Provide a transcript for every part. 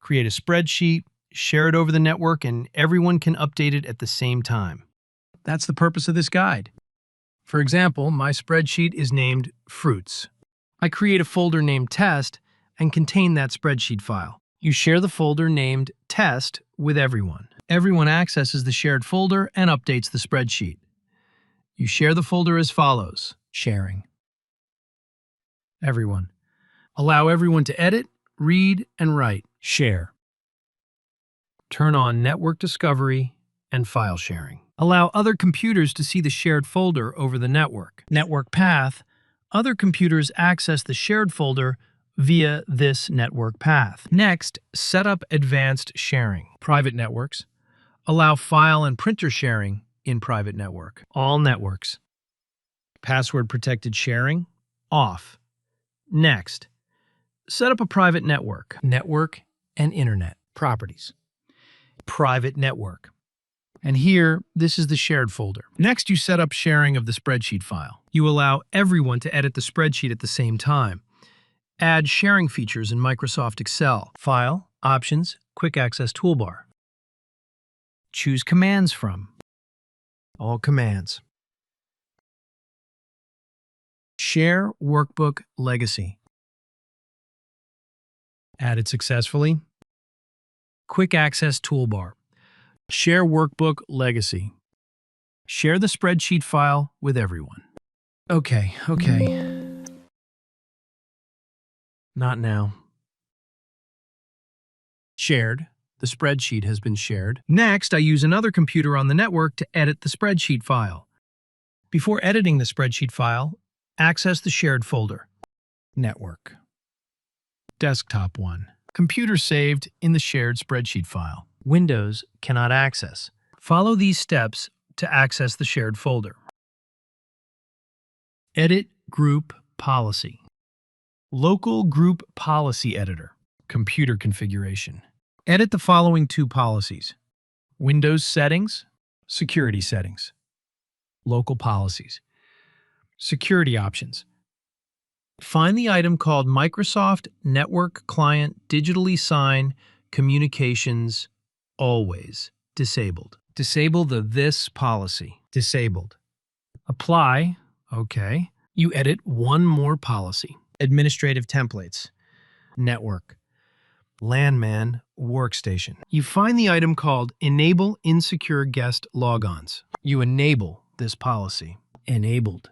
create a spreadsheet, share it over the network, and everyone can update it at the same time. That's the purpose of this guide. For example, my spreadsheet is named Fruits. I create a folder named Test and contain that spreadsheet file. You share the folder named Test with everyone. Everyone accesses the shared folder and updates the spreadsheet. You share the folder as follows. Sharing. Everyone. Allow everyone to edit, read, and write. Share. Turn on network discovery and file sharing. Allow other computers to see the shared folder over the network. Network path. Other computers access the shared folder via this network path. Next, set up advanced sharing. Private networks. Allow file and printer sharing in private network. All networks. Password protected sharing. Off. Next, set up a private network. Network and internet. Properties. Private network. And here, this is the shared folder. Next, you set up sharing of the spreadsheet file. You allow everyone to edit the spreadsheet at the same time. Add sharing features in Microsoft Excel. File, Options, Quick Access Toolbar. Choose Commands from. All commands. Share Workbook Legacy. Added successfully. Quick Access Toolbar. Share Workbook Legacy. Share the spreadsheet file with everyone. Okay. Not now. Shared. The spreadsheet has been shared. Next, I use another computer on the network to edit the spreadsheet file. Before editing the spreadsheet file, access the shared folder. Network. Desktop 1. Computer saved in the shared spreadsheet file. Windows cannot access. Follow these steps to access the shared folder. Edit Group Policy. Local Group Policy Editor. Computer configuration. Edit the following two policies. Windows Settings, Security Settings. Local Policies. Security Options. Find the item called Microsoft Network Client Digitally Sign Communications Always. Disabled. Disable the This policy. Disabled. Apply. Okay. You edit one more policy. Administrative Templates. Network. LAN Workstation. You find the item called Enable Insecure Guest Logons. You enable this policy. Enabled.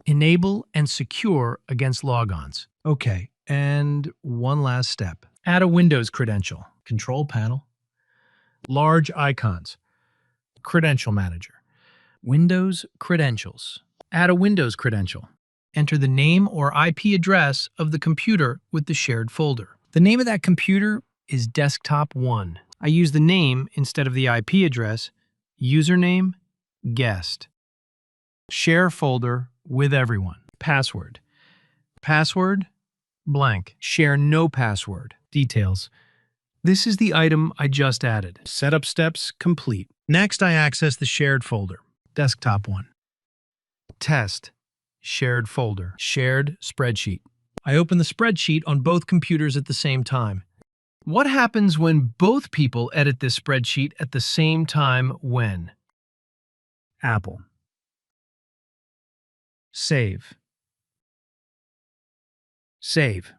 Enable and secure against logons. Okay, and one last step. Add a Windows credential. Control panel. Large icons. Credential Manager. Windows credentials. Add a Windows credential. Enter the name or IP address of the computer with the shared folder. The name of that computer is Desktop 1. I use the name instead of the IP address. Username, guest. Share folder with everyone. Password. Password, blank. Share no password. Details. This is the item I just added. Setup steps complete. Next, I access the shared folder. Desktop 1. Test. Shared folder. Shared spreadsheet. I open the spreadsheet on both computers at the same time. What happens when both people edit this spreadsheet at the same time when? Apple. Save. Save.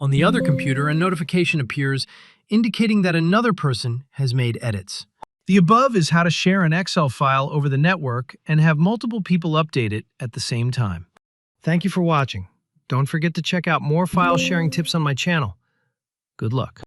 On the other computer, a notification appears indicating that another person has made edits. The above is how to share an Excel file over the network and have multiple people update it at the same time. Thank you for watching. Don't forget to check out more file sharing tips on my channel. Good luck.